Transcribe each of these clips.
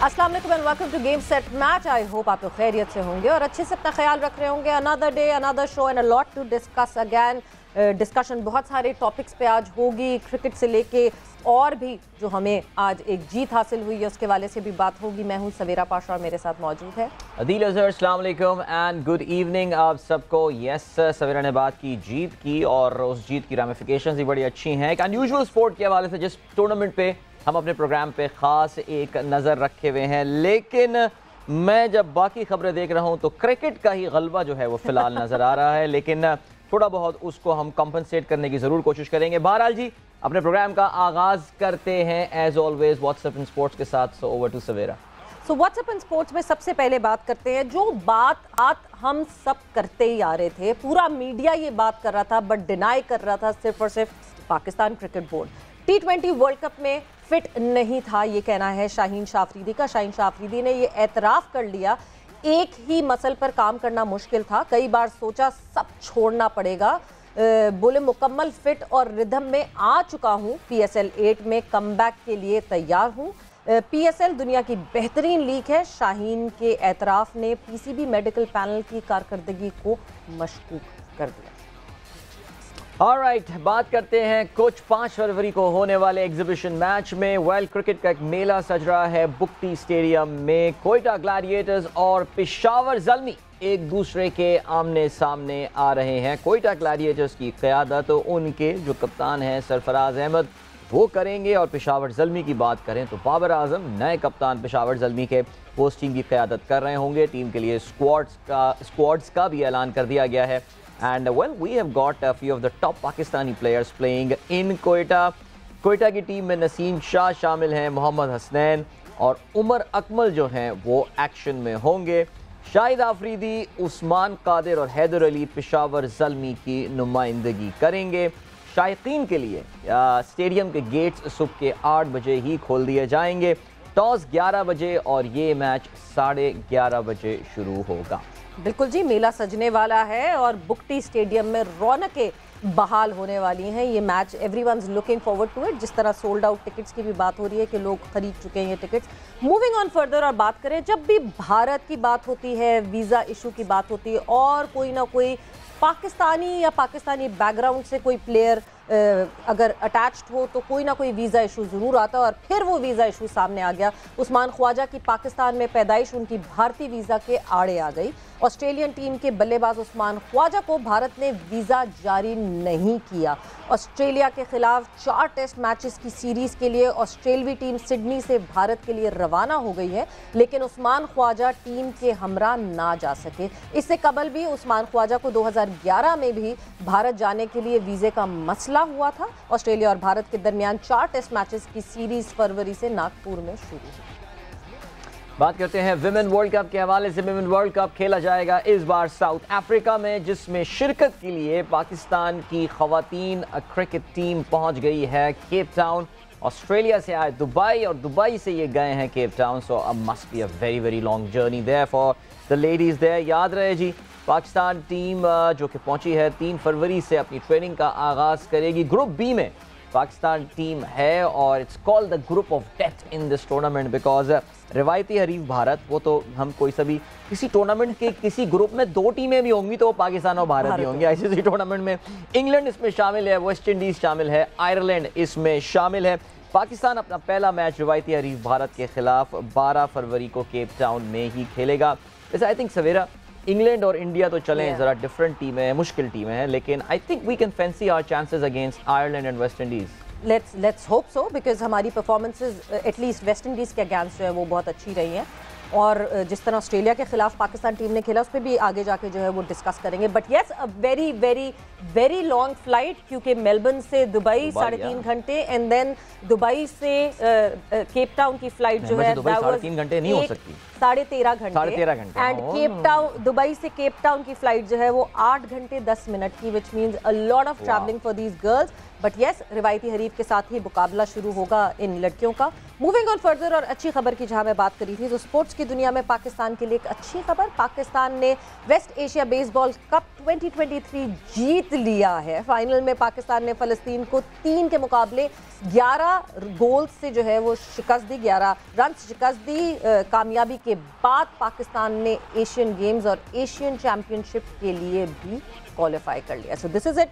अस्सलाम वालेकुम and welcome to game set match. I hope आप लोग खैरियत से होंगे और अच्छे से अपना ख्याल रख रहे होंगे। Another day another show and a lot to discuss again. Discussion बहुत सारे टॉपिक्स पे आज होगी, क्रिकेट से लेके और भी जो हमें आज एक जीत हासिल हुई है उसके वाले से भी बात होगी। मैं हूं सवेरा पाशा और मेरे साथ मौजूद है अदील अजहर। अस्सलाम वालेकुम एंड गुड इवनिंग आप सबको। यस, सवेरा ने बात की जीत की और उस जीत की रामिफिकेशंस भी बड़ी अच्छी हैं। एक अनयूजुअल स्पोर्ट के हवाले से जिस टूर्नामेंट पे हम अपने प्रोग्राम पे ख़ास एक नज़र रखे हुए हैं, लेकिन मैं जब बाकी खबरें देख रहा हूँ तो क्रिकेट का ही गलबा जो है वो फ़िलहाल नज़र आ रहा है, लेकिन थोड़ा बहुत उसको हम कंपनसेट करने की ज़रूर कोशिश करेंगे। बहरहाल जी, अपने प्रोग्राम का आगाज़ करते हैं as always WhatsApp in sports के साथ। So over to Savera. So WhatsApp in sports में सबसे पहले बात करते हैं जो बात आज हम सब करते ही आ रहे थे, पूरा मीडिया ये बात कर रहा था बट डिनाई कर रहा था सिर्फ और सिर्फ Pakistan cricket board. T20 world cup में फिट नहीं था, ये कहना है शाहीन शाह अफरीदी का। शाहीन शाह अफरीदी ने ये एतराफ़ कर लिया, एक ही मसल पर काम करना मुश्किल था, कई बार सोचा सब छोड़ना पड़ेगा। बोले मुकम्मल फिट और रिदम में आ चुका हूँ, PSL 8 में कमबैक के लिए तैयार हूँ। PSL दुनिया की बेहतरीन लीग है। शाहीन के एतराफ़ ने PCB मेडिकल पैनल की कारकर्दगी को मशकूक कर दिया। ऑलराइट, बात करते हैं कुछ 5 फरवरी को होने वाले एग्जीबिशन मैच में। वर्ल्ड क्रिकेट का एक मेला सज रहा है बुक्टी स्टेडियम में। कोयटा ग्लैडिएटर्स और पेशावर ज़ल्मी एक दूसरे के आमने सामने आ रहे हैं। कोयटा ग्लैडिएटर्स की क़यादत उनके जो कप्तान हैं सरफराज अहमद वो करेंगे, और पेशावर ज़ल्मी की बात करें तो बाबर आजम नए कप्तान पेशावर ज़ल्मी के पोस्ट टीम की क़यादत कर रहे होंगे। टीम के लिए स्क्वाड्स का भी ऐलान कर दिया गया है। And well, we have got a few of the top Pakistani players playing in Quetta. Quetta की टीम में नसीम शाह शामिल हैं, मोहम्मद हसनैन और उमर अकमल जो हैं वो एक्शन में होंगे। शाहिद आफरीदी, उस्मान कादिर और हैदर अली पेशावर ज़ल्मी की नुमाइंदगी करेंगे। शायकीन के लिए स्टेडियम के गेट्स सुबह के 8 बजे ही खोल दिए जाएंगे। टॉस 11 बजे और ये मैच 11:30 बजे शुरू होगा। बिल्कुल जी, मेला सजने वाला है और बुक्टी स्टेडियम में रौनकें बहाल होने वाली हैं। ये match everyone's looking forward to it. जिस तरह सोल्ड आउट टिकट्स की भी बात हो रही है कि लोग खरीद चुके हैं ये टिकट्स। मूविंग ऑन फर्दर और बात करें, जब भी भारत की बात होती है, वीज़ा इशू की बात होती है और कोई ना कोई पाकिस्तानी या पाकिस्तानी बैकग्राउंड से कोई प्लेयर अगर अटैच्ड हो तो कोई ना कोई वीज़ा इशू ज़रूर आता है। और फिर वो वीज़ा इशू सामने आ गया। उस्मान ख्वाजा की पाकिस्तान में पैदाइश उनकी भारतीय वीज़ा के आड़े आ गई। ऑस्ट्रेलियन टीम के बल्लेबाज उस्मान ख्वाजा को भारत ने वीज़ा जारी नहीं किया। ऑस्ट्रेलिया के खिलाफ 4 टेस्ट मैचेस की सीरीज़ के लिए ऑस्ट्रेलवी टीम सिडनी से भारत के लिए रवाना हो गई है, लेकिन उस्मान ख्वाजा टीम के हमरा ना जा सके। इससे कबल भी उस्मान ख्वाजा को 2011 में भी भारत जाने के लिए वीज़े का मसला हुआ था। ऑस्ट्रेलिया और भारत के दरमियान 4 टेस्ट मैचेस की सीरीज़ फरवरी से नागपुर में शुरू हुई। बात करते हैं विमेन वर्ल्ड कप के हवाले से। विमेन वर्ल्ड कप खेला जाएगा इस बार साउथ अफ्रीका में, जिसमें शिरकत के लिए पाकिस्तान की ख़वातीन क्रिकेट टीम पहुंच गई है केप टाउन। ऑस्ट्रेलिया से आए दुबई और दुबई से ये गए हैं केप टाउन। सो अब must be a very very long journey there for the ladies there. याद रहे जी, पाकिस्तान टीम जो कि पहुंची है 3 फरवरी से अपनी ट्रेनिंग का आगाज़ करेगी। ग्रुप बी में पाकिस्तान टीम है और it's called the group of death in this tournament because रिवायती हरीफ भारत, वो तो हम कोई सभी किसी टूर्नामेंट के किसी ग्रुप में 2 टीमें भी होंगी तो वो पाकिस्तान और भारत ही होंगे। ICC टूर्नामेंट में इंग्लैंड इसमें शामिल है, वेस्ट इंडीज़ शामिल है, आयरलैंड इसमें शामिल है। पाकिस्तान अपना पहला मैच रिवायती हरीफ भारत के खिलाफ 12 फरवरी को केप टाउन में ही खेलेगा। वैसे आई थिंक सवेरा इंग्लैंड और इंडिया तो चलें ज़रा डिफरेंट टीमें हैं, मुश्किल टीमें हैं, लेकिन I think we can fancy our chances against Ireland and West Indies. Let's hope so, because हमारी परफॉर्मेंसेस एटलीस्ट वेस्ट इंडीज़ के अगेंस्ट जो है वो बहुत अच्छी रही हैं। और जिस तरह ऑस्ट्रेलिया के खिलाफ पाकिस्तान टीम ने खेला उस पर भी आगे जाके जो है वो डिस्कस करेंगे। But yes, a very very very long flight, क्योंकि मेलबर्न से दुबई 3.5 घंटे एंड देन दुबई से केप टाउन की फ्लाइट जो है 3.5 घंटे नहीं हो सकती, 13.5 घंटे। एंड केप टाउन, दुबई से केप टाउन की फ्लाइट जो है वो 8 घंटे 10 मिनट की, which means a lot of travelling for these girls. But yes, रिवायती हरीफ के साथ ही मुकाबला शुरू होगा इन लड़कियों का। मूविंग ऑन फर्दर, और अच्छी खबर की जहां मैं बात करी थी, तो स्पोर्ट्स की दुनिया में पाकिस्तान के लिए एक अच्छी खबर, पाकिस्तान ने वेस्ट एशिया बेसबॉल कप 2023 जीत लिया है। फाइनल में पाकिस्तान ने फ़लस्तीन को 3 के मुकाबले 11 गोल से जो है वो शिकस्त दी, 11 रन शिकस्त दी। कामयाबी के बाद पाकिस्तान ने एशियन गेम्स और एशियन चैंपियनशिप के लिए भी क्वालिफाई कर लिया। So this is it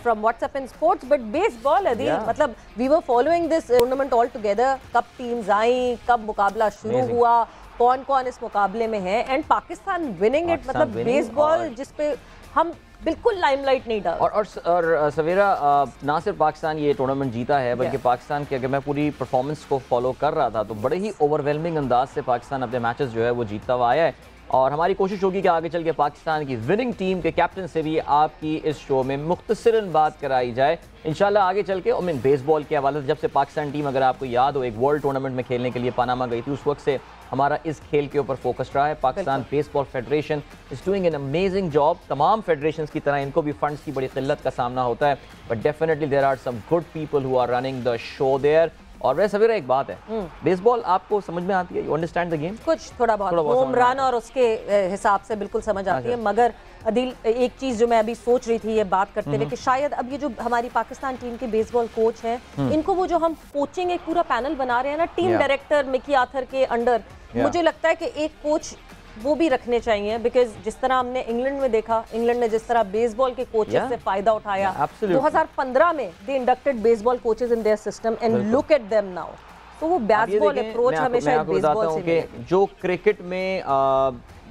from WhatsApp and sports. But baseball मतलब we were following this tournament all together, कब टीम्स आई, कब मुकाबला शुरू हुआ, कौन कौन इस मुकाबले में है, एंड पाकिस्तान विनिंग इट। मतलब बेसबॉल जिसपे हम बिल्कुल लाइमलाइट नहीं डाल। और सवेरा ना सिर्फ पाकिस्तान ये टूर्नामेंट जीता है, बल्कि पाकिस्तान की अगर मैं पूरी परफॉर्मेंस को फॉलो कर रहा था तो बड़े ही ओवरवेलमिंग अंदाज से पाकिस्तान अपने मैचेस जो है वो जीतता हुआ आया है। और हमारी कोशिश होगी कि आगे चल के पाकिस्तान की विनिंग टीम के कैप्टन से भी आपकी इस शो में मुख्तसरन बात कराई जाए इंशाल्लाह आगे चल के। बेसबॉल के हवाले से जब से पाकिस्तान टीम, अगर आपको याद हो, एक वर्ल्ड टूर्नामेंट में खेलने के लिए पनामा गई थी, उस वक्त से हमारा इस खेल के ऊपर फोकस रहा है। Pakistan baseball federation is doing an amazing job. तमाम फेडरेशंस की तरह इनको भी फंड्स की बड़ी किल्लत का सामना होता है, but definitely there are some good people who are running the show there. और वैसे सवेरा एक बात है, बेसबॉल आपको समझ में आती है? You understand the game? कुछ थोड़ा बहुत होम रन और उसके हिसाब से बिल्कुल समझ आती है, मगर अदिल एक चीज जो मैं अभी सोच रही थी ये बात करते हुए कि शायद अब ये जो हमारी पाकिस्तान टीम के बेसबॉल कोच हैं, इनको वो जो हम कोचिंग एक पूरा पैनल बना रहे हैं ना, टीम डायरेक्टर मिकी आर्थर के अंडर, मुझे लगता है कि एक कोच वो भी रखने चाहिए, बिकॉज जिस तरह हमने इंग्लैंड में देखा, इंग्लैंड ने जिस तरह बेसबॉल के कोचेस से फायदा उठाया, 2015 में they inducted baseball coaches in their system and look at them now. तो वो बेसबॉल अप्रोच हमेशा बेसबॉल से मिलेगी। जो क्रिकेट में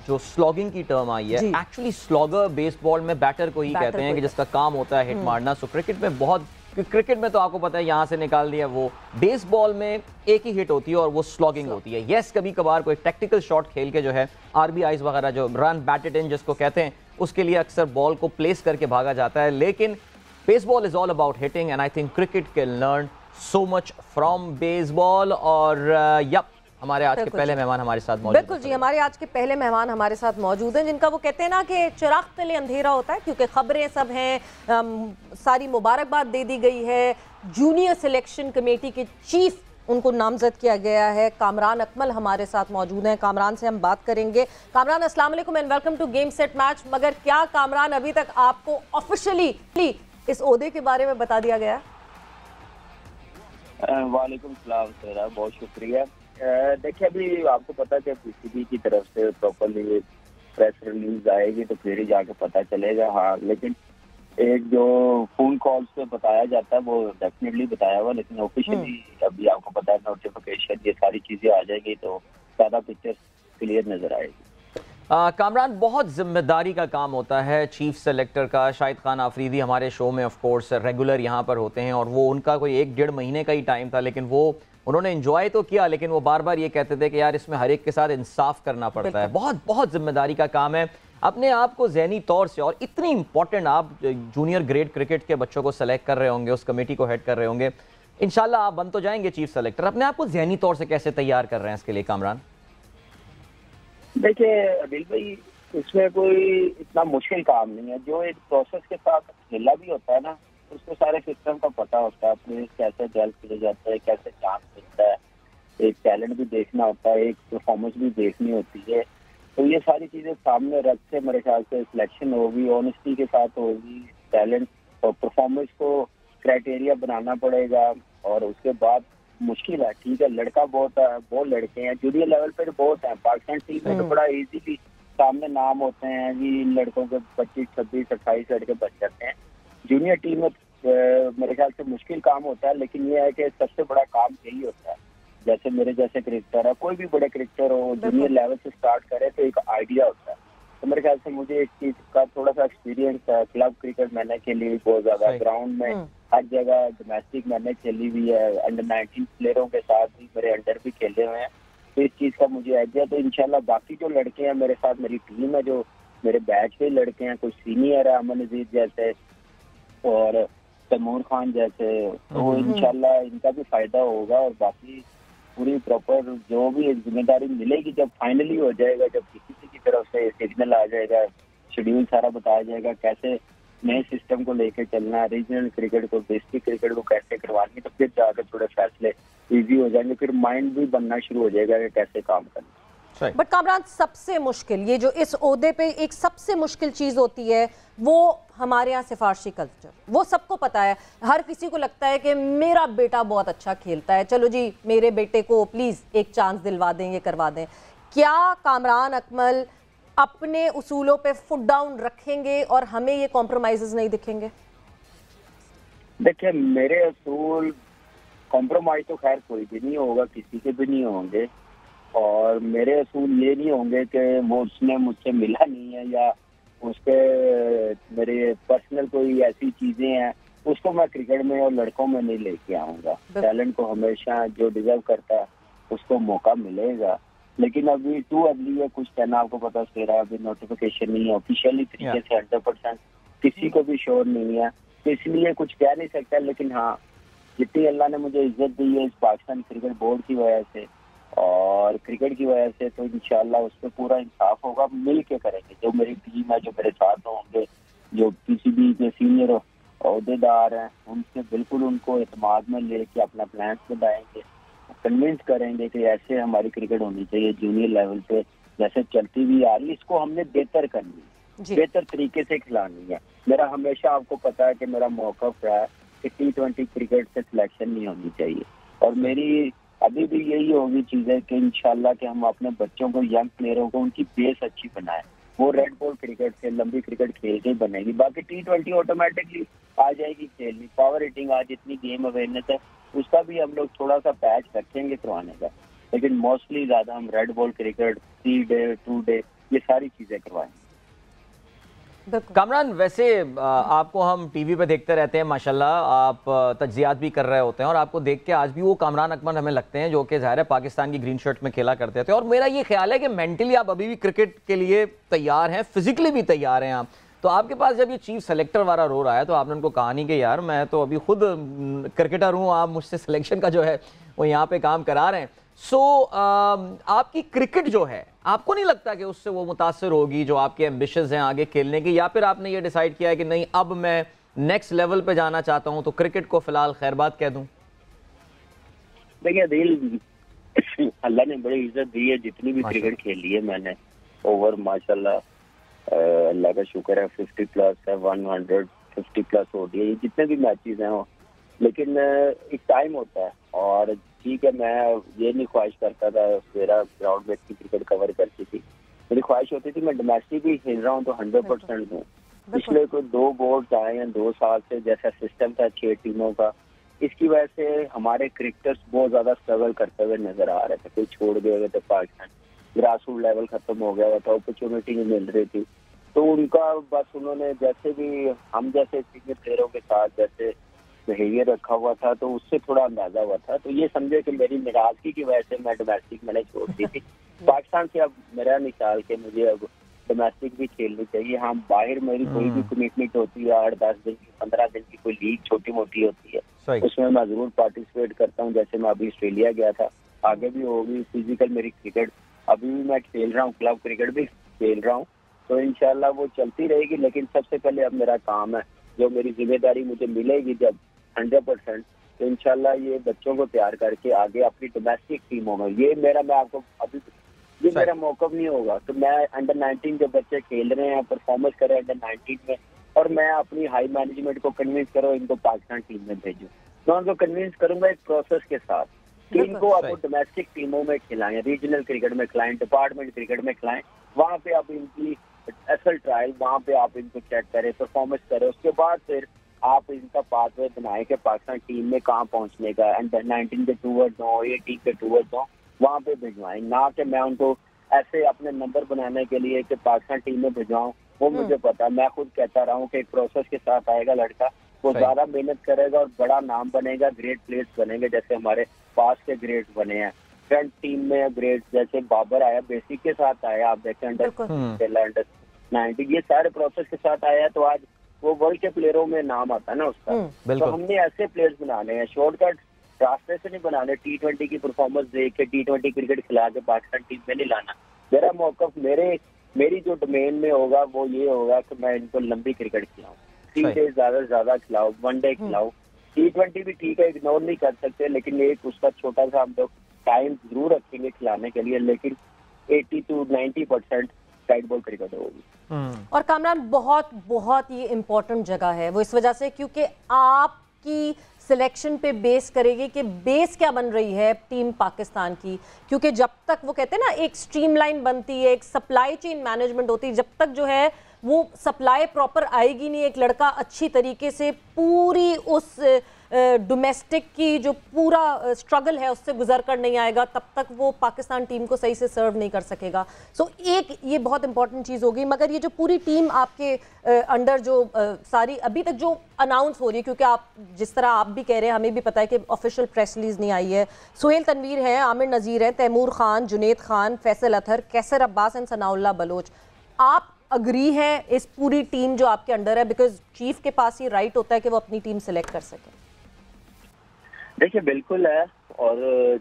जो स्लॉगिंग की टर्म आई है, एक्चुअली स्लॉगर बेसबॉल में बैटर को ही कहते हैं कि जिसका काम होता है हिट मारना। सो क्रिकेट में बहुत, क्रिकेट में तो आपको पता है यहाँ से निकाल दिया, वो बेसबॉल में एक ही हिट होती है और वो स्लॉगिंग होती है। यस, कभी कभार कोई टेक्निकल शॉट खेल के जो है आरबीआईज वगैरह, जो रन बैटेड इन जिसको कहते हैं, उसके लिए अक्सर बॉल को प्लेस करके भागा जाता है, लेकिन baseball is all about hitting and I think cricket can learn so much from baseball. और हमारे आज के पहले मेहमान हमारे साथ मौजूद हैं। बिल्कुल जी, हमारे आज के पहले मेहमान हमारे साथ मौजूद हैं, जिनका वो कहते हैं ना कि चिराग तले अंधेरा होता है, क्योंकि खबरें सब हैं, सारी मुबारकबाद दे दी गई है। जूनियर सिलेक्शन कमेटी के चीफ उनको नामजद किया गया है। कामरान अकमल हमारे साथ मौजूद हैं, कामरान से हम बात करेंगे। कामरान, अस्सलाम वालेकुम and welcome to game set match. मगर क्या कामरान अभी तक आपको ऑफिशियली इस ओहदे के बारे में बता दिया गया? वालेकुम सलाम सर, बहुत शुक्रिया। देखिए, अभी आपको पता है कि पीसीबी की तरफ से प्रॉपरली प्रेस रिलीज आएगी तो फिर ही जाके पता चलेगा। हाँ, लेकिन एक जो फोन कॉल से बताया जाता है वो डेफिनेटली बताया हुआ, लेकिन ऑफिशियली अभी आपको पता है नोटिफिकेशन ये सारी चीजें आ जाएगी तो ज्यादा पिक्चर क्लियर नजर आएगी। कामरान, बहुत जिम्मेदारी का काम होता है चीफ सेलेक्टर का। शाहिद खान आफरीदी हमारे शो में ऑफ कोर्स रेगुलर यहाँ पर होते हैं और वो उनका कोई 1-1.5 महीने का ही टाइम था, लेकिन वो उन्होंने एंजॉय तो किया, लेकिन वो बार बार ये कहते थे कि यार इसमें हर एक के साथ इंसाफ करना पड़ता है। बहुत बहुत जिम्मेदारी का काम है। अपने आप को ज़हनी तौर से, और इतनी इंपॉर्टेंट, आप जूनियर ग्रेड क्रिकेट के बच्चों को सेलेक्ट कर रहे होंगे, उस कमेटी को हेड कर रहे होंगे, इंशाल्लाह आप बन तो जाएंगे चीफ सेलेक्टर। अपने आप को ज़हनी तौर से कैसे तैयार कर रहे हैं इसके लिए कामरान? देखिए अदिल भाई, इसमें कोई इतना मुश्किल काम नहीं है। जो एक प्रोसेस के साथ खेला भी होता है ना, उसको सारे सिस्टम का पता होता है, प्लेयर कैसे डेवलप किया जाता है, कैसे चांस मिलता है, एक टैलेंट भी देखना होता है, एक परफॉर्मेंस भी देखनी होती है। तो ये सारी चीजें सामने रख के मेरे ख्याल से सिलेक्शन होगी, ऑनेस्टी के साथ होगी, टैलेंट और परफॉर्मेंस को क्राइटेरिया बनाना पड़ेगा। और उसके बाद मुश्किल है, ठीक है, लड़का बहुत है, बहुत लड़के हैं जूनियर लेवल पे बहुत है। पाकिस्तान टीम में तो बड़ा इजीली सामने नाम होते हैं जी, इन लड़कों के 25, 26, 28 लड़के बच जाते हैं। जूनियर टीम में मेरे ख्याल से मुश्किल काम होता है, लेकिन ये है कि सबसे बड़ा काम यही होता है। जैसे मेरे जैसे क्रिकेटर है, कोई भी बड़े क्रिकेटर हो, जूनियर लेवल से स्टार्ट करे तो एक आइडिया होता है। तो मेरे ख्याल से मुझे इस चीज का थोड़ा सा एक्सपीरियंस है। क्लब क्रिकेट मैंने खेली हुई बहुत ज्यादा, ग्राउंड में हर जगह, डोमेस्टिक मैंने खेली हुई है, अंडर 19 प्लेयरों के साथ भी मेरे अंडर भी खेले हुए हैं, तो इस चीज का मुझे आइडिया। तो इंशाल्लाह बाकी जो लड़के हैं मेरे साथ, मेरी टीम है, जो मेरे बैच के लड़के हैं, कुछ सीनियर है, अमन अजीज जैसे और तैमूर खान जैसे, तो इंशाल्लाह इनका भी फायदा होगा। और बाकी पूरी प्रॉपर जो भी जिम्मेदारी मिलेगी जब फाइनली हो जाएगा, जब किसी की तरफ से सिग्नल आ जाएगा, शेड्यूल सारा बताया जाएगा, कैसे नए सिस्टम को लेके चलना है, रीजनल क्रिकेट को, डिस्ट्रिक्ट क्रिकेट को कैसे करवानी है, तो फिर जाकर थोड़े फैसले इजी हो जाएंगे, फिर माइंड भी बनना शुरू हो जाएगा कि कैसे काम करना। बट कामरान, सबसे मुश्किल, ये जो इस ओहदे पे एक सबसे मुश्किल चीज होती है वो हमारे यहाँ सिफारशी कल्चर, वो सबको पता है। हर किसी को लगता है कि मेरा बेटा बहुत अच्छा खेलता है, चलो जी मेरे बेटे को प्लीज एक चांस दिलवा दें, ये करवा दें। क्या कामरान अकमल अपने उसूलों पे फुट डाउन रखेंगे और हमें ये कॉम्प्रोमाइजेस नहीं दिखेंगे? देखिए, मेरे असूल कॉम्प्रोमाइज तो खैर कोई भी नहीं होगा, किसी के भी नहीं होंगे, और मेरे असूल ये नहीं होंगे कि वो उसने मुझसे मिला नहीं है या उसके मेरे पर्सनल कोई ऐसी चीजें हैं उसको मैं क्रिकेट में और लड़कों में नहीं लेके आऊंगा। टैलेंट को हमेशा जो डिजर्व करता है उसको मौका मिलेगा, लेकिन अभी टू अर्ली है कुछ कहना। आपको पता चल रहा है अभी नोटिफिकेशन नहीं है ऑफिशियली तरीके से 100% किसी को भी श्योर नहीं है, तो इसलिए कुछ कह नहीं सकता। लेकिन हाँ, जितनी अल्लाह ने मुझे इज्जत दी है इस पाकिस्तान क्रिकेट बोर्ड की वजह से और क्रिकेट की वजह से, तो इंशाल्लाह उस पर पूरा इंसाफ होगा। मिल के करेंगे, जो मेरी टीम है, जो मेरे साथ होंगे, जो पीसीबी के सीनियर अहदेदार हैं, उनसे बिल्कुल उनको एतमाद में लेके अपना प्लान बनाएंगे, कन्विंस करेंगे कि ऐसे हमारी क्रिकेट होनी चाहिए जूनियर लेवल पे, जैसे चलती हुई आ रही, इसको हमने बेहतर करनी है, बेहतर तरीके से खिलानी है। मेरा हमेशा, आपको पता है कि मेरा मौक़िफ़ है कि T20 क्रिकेट से सिलेक्शन नहीं होनी चाहिए, और मेरी अभी भी यही होगी चीजें कि इंशाल्लाह कि हम अपने बच्चों को, यंग प्लेयरों को उनकी बेस अच्छी बनाए, वो रेड बॉल क्रिकेट से लंबी क्रिकेट खेल के बनेगी। बाकी T20 ऑटोमेटिकली आ जाएगी खेलनी। पावर हिटिंग आज इतनी गेम अवेयरनेस है, उसका भी हम लोग थोड़ा सा पैच रखेंगे करवाने का, लेकिन मोस्टली ज्यादा हम red ball cricket 3 day 2 day ये सारी चीजें करवाएंगे। कामरान, वैसे आपको हम टीवी पे देखते रहते हैं, माशाल्लाह आप तज्जियात भी कर रहे होते हैं, और आपको देख के आज भी वो कामरान अकमल हमें लगते हैं जो कि ज़ाहिर है पाकिस्तान की ग्रीन शर्ट में खेला करते थे। और मेरा ये ख्याल है कि मेंटली आप अभी भी क्रिकेट के लिए तैयार हैं, फिजिकली भी तैयार हैं आप। तो आपके पास जब ये चीफ सेलेक्टर वाला रोल आया तो आपने उनको कहा नहीं कि यार मैं तो अभी खुद क्रिकेटर हूँ, आप मुझसे सिलेक्शन का जो है वो यहाँ पे काम करा रहे हैं। आपकी क्रिकेट जो है, आपको नहीं लगता कि उससे वो मुतासर होगी जो आपके एम्बिशंस हैं आगे खेलने की, या फिर आपने ये डिसाइड किया है कि नहीं अब मैं नेक्स्ट लेवल पे जाना चाहता हूं तो क्रिकेट को फिलहाल खैरबाद कह दूं? देखिए दिल, अल्लाह ने बड़ी इज्जत दी है, जितनी भी क्रिकेट खेली है मैंने ओवर माशाल्लाह अल्लाह का शुक्र है 50 प्लस है, 150 प्लस हो गई है, जितने भी मैचेस हैं। लेकिन एक टाइम होता है, और ठीक है मैं ये नहीं ख्वाहिश करता था, मेरा ग्राउंड बेस की क्रिकेट कवर करती थी, मेरी ख्वाहिश होती थी मैं डोमेस्टिक भी खेल रहा हूँ तो 100% दूँ। पिछले कोई 2 बोर्ड आए हैं 2 साल से, जैसा सिस्टम था 6 टीमों का, इसकी वजह से हमारे क्रिकेटर्स बहुत ज्यादा स्ट्रगल करते हुए नजर आ रहे थे। कोई छोड़ गए हुए थे, पाकिस्तान ग्रास रूट लेवल खत्म हो गया हुआ था, अपॉर्चुनिटी नहीं मिल रही थी, तो उनका बस उन्होंने जैसे भी हम जैसे सीनियर प्लेयरों के साथ जैसे बिहेवियर रखा हुआ था तो उससे थोड़ा अंदाजा हुआ था, तो ये समझे कि मेरी नाराजगी की वजह से मैं डोमेस्टिक मैंने छोड़ दी थी। पाकिस्तान से अब मेरा निकाल के मुझे अब डोमेस्टिक भी खेलनी चाहिए। हाँ, बाहर मेरी कोई भी कमिटमेंट होती है 8-10 दिन की, 15 दिन की, कोई लीग छोटी मोटी होती है, उसमें मैं जरूर पार्टिसिपेट करता हूँ। जैसे मैं अभी ऑस्ट्रेलिया गया था, आगे भी होगी फिजिकल मेरी क्रिकेट, अभी भी मैं खेल रहा हूँ, क्लब क्रिकेट भी खेल रहा हूँ, तो इंशाल्लाह वो चलती रहेगी। लेकिन सबसे पहले अब मेरा काम है, जो मेरी जिम्मेदारी मुझे मिलेगी जब 100%, तो इंशाल्लाह ये बच्चों को तैयार करके आगे अपनी डोमेस्टिक टीमों में, ये मेरा, मैं आपको अभी ये मेरा मौक़िफ़ नहीं होगा, तो मैं अंडर 19 जो बच्चे खेल रहे हैं परफॉर्मेंस कर रहे हैं अंडर 19 में, और मैं अपनी हाई मैनेजमेंट को कन्विंस करो इनको पाकिस्तान टीम में भेजूं, मैं उनको कन्विंस करूंगा एक प्रोसेस के साथ कि इनको आप डोमेस्टिक टीमों में खिलाएं, रीजनल क्रिकेट में खिलाएं, डिपार्टमेंट क्रिकेट में खिलाएं, वहाँ पे आप इनकी असल ट्रायल, वहाँ पे आप इनको चेक करें, परफॉर्मेंस करें, उसके बाद फिर आप इनका पाथवे बनाए कि पाकिस्तान टीम में कहाँ पहुँचने का, अंडर 19 के टूवर्ड्स हो, 18 के टूवर्ड्स हो, वहाँ पे भिजवाएं, ना कि मैं उनको ऐसे अपने नंबर बनाने के लिए कि पाकिस्तान टीम में भिजवाऊं। वो मुझे पता, मैं खुद कहता रहा हूँ कि एक प्रोसेस के साथ आएगा लड़का, वो ज्यादा मेहनत करेगा और बड़ा नाम बनेगा, ग्रेट प्लेयर्स बनेंगे, जैसे हमारे पास के ग्रेट बने हैं फ्रंट टीम में ग्रेट, जैसे बाबर आया बेसिक के साथ आया, आप देखें अंडर 90, ये सारे प्रोसेस के साथ आया है, तो आज वो वर्ल्ड के प्लेयरों में नाम आता है ना उसका। तो हमने ऐसे प्लेयर्स बनाने हैं, शॉर्टकट रास्ते से नहीं बनाने, T20 की परफॉर्मेंस देख के T20 क्रिकेट खिला के पाकिस्तान टीम में नहीं लाना। मेरा मौक़िफ़ मेरी जो डोमेन में होगा वो ये होगा कि मैं इनको लंबी क्रिकेट खिलाऊं, 3 डेज ज्यादा से ज्यादा खिलाओ, 1 डे खिलाओ। T20 भी ठीक है, इग्नोर नहीं कर सकते, लेकिन एक उसका छोटा सा हम लोग टाइम जरूर रखेंगे खिलाने के लिए, लेकिन 80 to 90% साइड बॉल क्रिकेट होगी। और कामरान बहुत बहुत ये इम्पोर्टेंट जगह है वो इस वजह से क्योंकि आपकी सिलेक्शन पे बेस करेगी कि बेस क्या बन रही है टीम पाकिस्तान की, क्योंकि जब तक वो कहते हैं ना एक स्ट्रीमलाइन बनती है, एक सप्लाई चेन मैनेजमेंट होती है, जब तक जो है वो सप्लाई प्रॉपर आएगी नहीं, एक लड़का अच्छी तरीके से पूरी उस डोमेस्टिक की जो पूरा स्ट्रगल है उससे गुजर कर नहीं आएगा, तब तक वो पाकिस्तान टीम को सही से सर्व नहीं कर सकेगा। सो एक ये बहुत इंपॉर्टेंट चीज़ होगी। मगर ये जो पूरी टीम आपके अंडर जो सारी अभी तक जो अनाउंस हो रही है, क्योंकि आप जिस तरह आप भी कह रहे हैं, हमें भी पता है कि ऑफिशियल प्रेस रिलीज नहीं आई है। सुहेल तनवीर है, आमिर नज़ीर है, तैमूर खान, जुनेद खान, फैसल अतहर, कैसर अब्बास एंड सनाउल्लाह बलोच। आप अग्री हैं इस पूरी टीम जो आपके अंडर है, बिकॉज चीफ के पास ही राइट होता है कि वो अपनी टीम सिलेक्ट कर सके? देखिए बिल्कुल है, और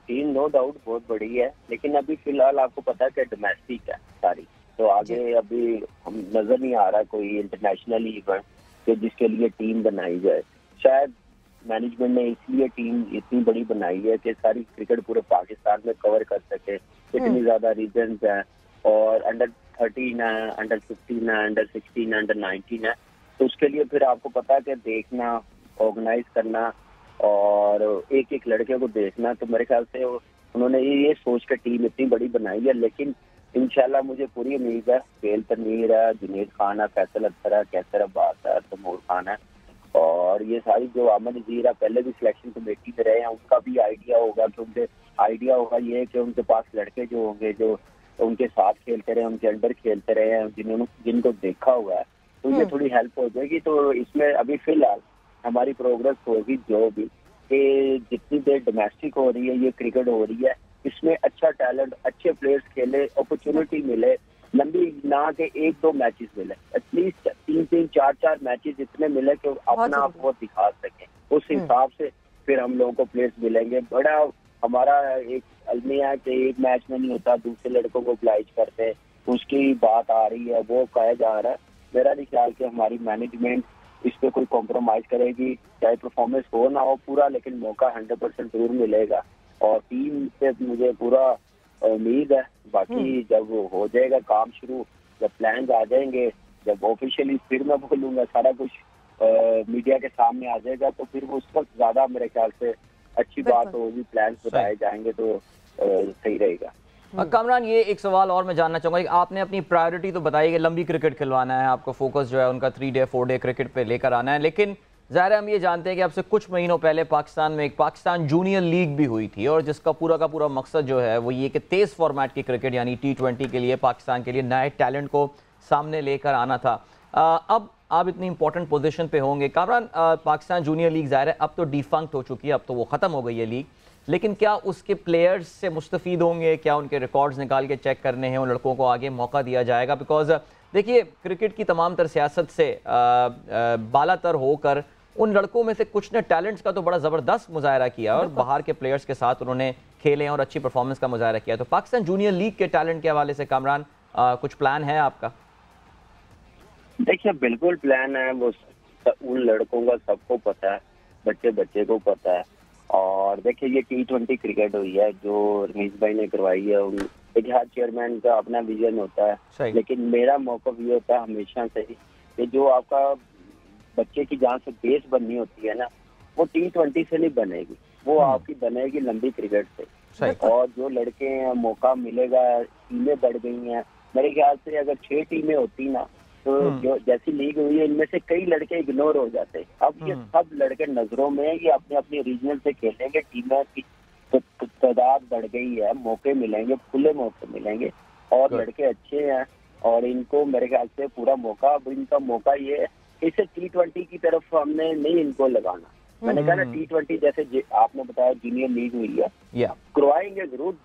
टीम नो डाउट बहुत बड़ी है, लेकिन अभी फिलहाल आपको पता है कि डोमेस्टिक है सारी, तो आगे अभी हम नजर नहीं आ रहा कोई इंटरनेशनल इवेंट कि जिसके लिए टीम बनाई जाए। शायद मैनेजमेंट ने इसलिए टीम इतनी बड़ी बनाई है कि सारी क्रिकेट पूरे पाकिस्तान में कवर कर सके। इतनी ज्यादा रीजन्स हैं, और अंडर 13 है, अंडर 15 है, अंडर 16 है, अंडर 19 है, तो उसके लिए फिर आपको पता है कि देखना, ऑर्गेनाइज करना और एक एक लड़के को देखना, तो मेरे ख्याल से उन्होंने ये सोच कर टीम इतनी बड़ी बनाई है। लेकिन इंशाल्लाह मुझे पूरी उम्मीद है, सुहेल तनवीर है, जुनेद खान है, फैसल अख्तर है, कैसर अब्बास है, तैमूर खान है, और ये सारी जो आमिर नज़ीर है पहले भी सिलेक्शन कमेटी में रहे हैं, उनका भी आइडिया होगा कि उनके आइडिया होगा ये कि उनके पास लड़के जो होंगे जो उनके साथ खेलते रहे, उनके अंडर खेलते रहे हैं, जिनको देखा हुआ है, तो ये थोड़ी हेल्प हो जाएगी। तो इसमें अभी फिलहाल हमारी प्रोग्रेस होगी जो भी, कि जितनी देर डोमेस्टिक हो रही है, ये क्रिकेट हो रही है, इसमें अच्छा टैलेंट, अच्छे प्लेयर्स खेले, अपॉर्चुनिटी मिले, लंबी ना के 1-2 मैचेस मिले, एटलीस्ट 3-3, 4-4 मैचेस इतने मिले कि अपना आप वो दिखा सकें। उस हिसाब से फिर हम लोगों को प्लेयर्स मिलेंगे। बड़ा हमारा एक अलमिया है कि एक मैच में नहीं होता, दूसरे लड़कों को oblige करते हैं, उसकी बात आ रही है, वो कहा जा रहा है। मेरा नहीं ख्याल कि हमारी मैनेजमेंट इस पे कोई कॉम्प्रोमाइज करेगी, चाहे परफॉर्मेंस हो ना हो पूरा, लेकिन मौका 100% जरूर मिलेगा, और टीम से मुझे पूरा उम्मीद है। बाकी जब हो जाएगा काम शुरू, जब प्लान आ जाएंगे, जब ऑफिशियली फिर मैं बोलूंगा, सारा कुछ मीडिया के सामने आ जाएगा, तो फिर वो उस वक्त ज्यादा मेरे ख्याल से अच्छी बात होगी, प्लान बताए जाएंगे तो सही रहेगा। कामरान, ये एक सवाल और मैं जानना चाहूँगा कि आपने अपनी प्रायोरिटी तो बताई कि लंबी क्रिकेट खिलवाना है, आपका फोकस जो है उनका 3 डे 4 डे क्रिकेट पे लेकर आना है, लेकिन ज़ाहिर है हम ये जानते हैं कि अब से कुछ महीनों पहले पाकिस्तान में एक पाकिस्तान जूनियर लीग भी हुई थी, और जिसका पूरा का पूरा मकसद जो है वो ये कि तेज़ फॉर्मेट की क्रिकेट यानी T20 के लिए पाकिस्तान के लिए नए टैलेंट को सामने लेकर आना था। अब आप इतनी इंपॉर्टेंट पोजीशन पे होंगे कामरान, पाकिस्तान जूनियर लीग ज़ाहिर है अब तो डिफंक्ट हो चुकी है, अब तो वो ख़त्म हो गई है लीग, लेकिन क्या उसके प्लेयर्स से मुस्तफ़ीद होंगे? क्या उनके रिकॉर्ड्स निकाल के चेक करने हैं, उन लड़कों को आगे मौका दिया जाएगा? बिकॉज देखिए क्रिकेट की तमाम तर सियासत से बालातर होकर उन लड़कों में से कुछ ने टैलेंट्स का तो बड़ा ज़बरदस्त मुजाहरा किया और बाहर के प्लेयर्स के साथ उन्होंने खेले और अच्छी परफॉर्मेंस का मुजाहरा किया। तो पाकिस्तान जूनियर लीग के टैलेंट के हवाले से कामरान कुछ प्लान है आपका? देखिए बिल्कुल प्लान है, वो उन लड़कों का सबको पता है, बच्चे बच्चे को पता है। और देखिए ये T20 क्रिकेट हुई है जो रमीज भाई ने करवाई है, देखिए हर चेयरमैन का अपना विजन होता है, लेकिन मेरा मौक़िफ़ ये होता है हमेशा से ही कि जो आपका बच्चे की जहाँ से बेस बननी होती है ना, वो T20 से नहीं बनेगी, वो आपकी बनेगी लंबी क्रिकेट से। और जो लड़के हैं मौका मिलेगा, टीमें बढ़ गई हैं, मेरे ख्याल से अगर 6 टीमें होती ना तो जो जैसी लीग हुई है इनमें से कई लड़के इग्नोर हो जाते। अब ये सब लड़के नजरों में ये अपने अपने रीजनल से खेलेंगे, टीमों की तादाद बढ़ गई है, मौके मिलेंगे, खुले मौके मिलेंगे, और लड़के अच्छे हैं और इनको मेरे ख्याल से पूरा मौका, अब इनका मौका ये है, इसे T20 की तरफ हमने नहीं इनको लगाना। मैंने कहा ना T20 जैसे आपने बताया जूनियर लीग हुई है, करवाएंगे जरूर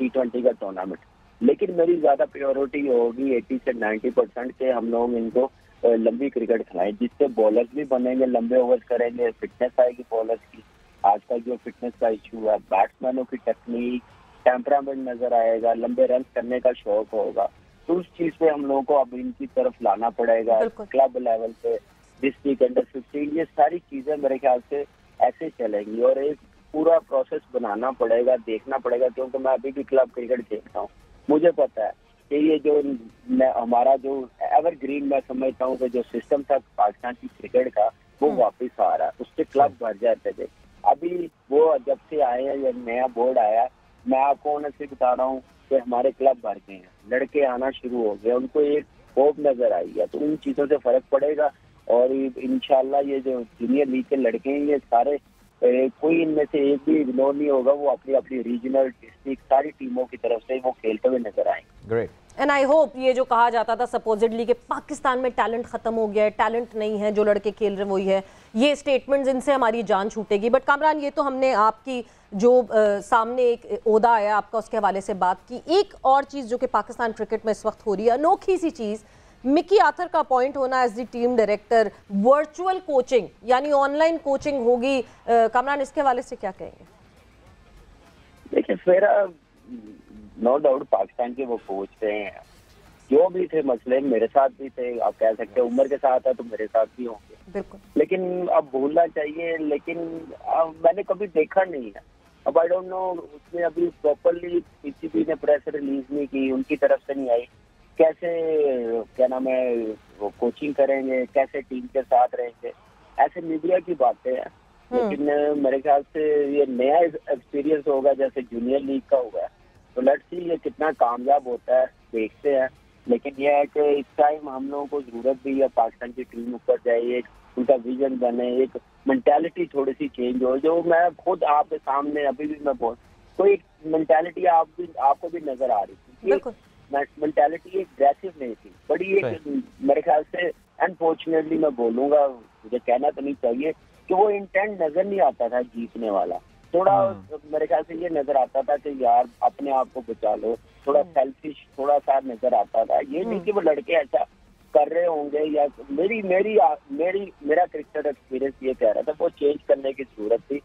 T20 का टूर्नामेंट, लेकिन मेरी ज्यादा प्रायोरिटी होगी 80 से 90% के हम लोग इनको लंबी क्रिकेट खिलाएं, जिससे बॉलर्स भी बनेंगे, लंबे ओवर्स करेंगे, फिटनेस आएगी बॉलर्स की। आजकल जो फिटनेस का इशू है, बैट्समैनों की टेक्निक, टेम्परामेंट नजर आएगा, लंबे रन करने का शौक होगा, तो उस चीज पे हम लोगों को अब इनकी तरफ लाना पड़ेगा क्लब लेवल पे। डिस्ट्रिक्ट अंडर 15, ये सारी चीजें मेरे ख्याल से ऐसे चलेंगी और एक पूरा प्रोसेस बनाना पड़ेगा, देखना पड़ेगा, क्योंकि मैं अभी भी क्लब क्रिकेट खेलता हूँ। मुझे पता है कि ये जो हमारा जो एवरग्रीन मैं समझता हूँ कि जो सिस्टम था पाकिस्तान की क्रिकेट का, वो वापस आ रहा है। उससे क्लब भर जाते थे। अभी वो जब से आए हैं, ये नया बोर्ड आया, मैं आपको ऑनेस्टली बता रहा हूँ कि हमारे क्लब भर गए हैं, लड़के आना शुरू हो गए, उनको एक होप नजर आई है। तो इन चीजों से फर्क पड़ेगा और इंशाल्लाह ये जो जूनियर लीग के लड़के हैं, ये सारे कोई इनमें से एक भी इग्नोर नहीं होगा। वो अपनी अपनी रीजनल डिस्ट्रिक्ट सारी टीमों की तरफ से वो खेलते हुए नजर आएंगे। ग्रेट। एंड आई होप ये जो कहा जाता था सपोजिटली कि पाकिस्तान में टैलेंट खत्म हो गया है, टैलेंट नहीं है, जो लड़के खेल रहे वही है, ये स्टेटमेंट्स इनसे हमारी जान छूटेगी। बट कामरान, ये तो हमने आपकी जो सामने एक ओहदा आया आपका, उसके हवाले से बात की। एक और चीज़ जो कि पाकिस्तान क्रिकेट में इस वक्त हो रही है, अनोखी सी चीज़, मिकी आथर का अपॉइंट होना as the team director, virtual coaching यानी ऑनलाइन कोचिंग होगी। कामरान, इसके हवाले से क्या कहेंगे? देखिए, फिर नो डाउट पाकिस्तान के वो कोच थे, जो भी थे मसले मेरे साथ भी थे, आप कह सकते हैं उम्र के साथ है तो मेरे साथ भी होंगे, बिल्कुल। लेकिन अब भूलना चाहिए, लेकिन मैंने कभी देखा नहीं है। अब आई डोंट नो, उसमें अभी प्रॉपरली पीसीबी ने प्रेस रिलीज नहीं की, उनकी तरफ से नहीं आई, कैसे क्या नाम है वो कोचिंग करेंगे, कैसे टीम के साथ रहेंगे, ऐसे मीडिया की बातें हैं। लेकिन मेरे ख्याल से ये नया एक्सपीरियंस होगा जैसे जूनियर लीग का हुआ है, तो लेट्स सी ये कितना कामयाब होता है, देखते हैं। लेकिन यह है कि इस टाइम हम लोगों को जरूरत भी है पाकिस्तान की टीम ऊपर जाए, एक उनका विजन बने, एक मेंटालिटी थोड़ी सी चेंज हो। जो मैं खुद आपके सामने अभी भी मैं बोल, तो एक मेंटालिटी आपको भी नजर आ रही थी, मेंटालिटी एग्रेसिव नहीं थी, बड़ी एक मेरे ख्याल से अनफॉर्चुनेटली मैं बोलूंगा, मुझे कहना तो नहीं चाहिए कि वो इंटेंट नजर नहीं आता था जीतने वाला। थोड़ा मेरे ख्याल से ये नजर आता था कि यार अपने आप को बचा लो, थोड़ा सेल्फिश थोड़ा सा नजर आता था। ये नहीं कि वो लड़के ऐसा कर रहे होंगे, या मेरा क्रिकेट एक्सपीरियंस ये कह रहा था वो चेंज करने की जरूरत थी।